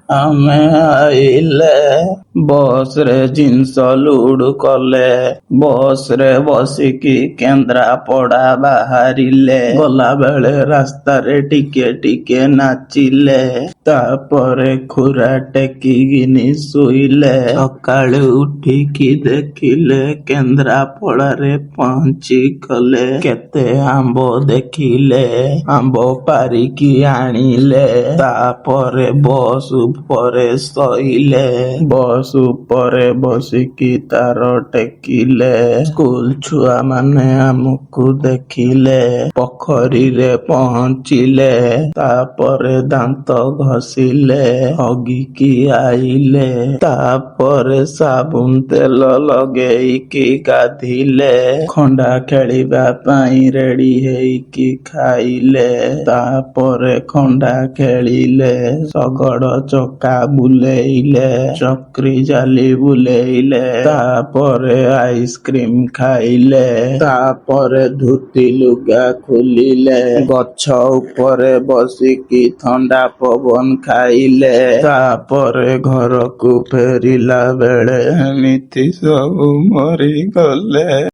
ଆମେ ଆଇଲେ ବସରେ ଜିନିଷ ଲୋଡ୍ କଲେ। ବସରେ ବସିକି କେନ୍ଦ୍ରାପଡ଼ା ବାହାରିଲେ। ଗଲାବେଳେ ରାସ୍ତାରେ ଟିକେ ଟିକେ ନାଚିଲେ। ତାପରେ ଖୁରା ଟେକିକିନି ଶୋଇଲେ। ସକାଳୁ ଉଠିକି ଦେଖିଲେ କେନ୍ଦ୍ରାପଡ଼ାରେ ପହଞ୍ଚିଗଲେ। କେତେ ଆମ୍ବ ଦେଖିଲେ। ଆମ୍ବ ପାରିକି ଆଣିଲେ। ତାପରେ ବସ୍ ଉପରେ ଶୋଇଲେ। ବସ୍ ଉପରେ ବସିକି ତାର ଟେକିଲେ। ସ୍କୁଲ ଛୁଆମାନେ ଆମକୁ ଦେଖିଲେ। ପୋଖରୀରେ ପହଞ୍ଚିଲେ। ତାପରେ ଦାନ୍ତ ଘଷିଲେ। ହଗିକି ଆଇଲେ। ତାପରେ ସାବୁନ ତେଲ ଲଗେଇକି ଗାଧିଲେ। ଖଣ୍ଡା ଖେଳିବା ପାଇଁ ରେଡି ହେଇକି ଖାଇଲେ। ତାପରେ ଖଣ୍ଡା ଖେଳିଲେ। ଶଗଡ଼ ଚକା ବୁଲେଇଲେ। ଚକ୍ରି ଜାଲି ବୁଲେଇଲେ। ତାପରେ ଆଇସ୍କ୍ରିମ ଖାଇଲେ। ତାପରେ ଧୋତି ଲୁଗା ଖୋଲିଲେ। ଗଛ ଉପରେ ବସିକି ଥଣ୍ଡା ପବନ ଖାଇଲେ। ତାପରେ ଘରକୁ ଫେରିଲା ବେଳେ ଏମିତି ସବୁ ମରିଗଲେ।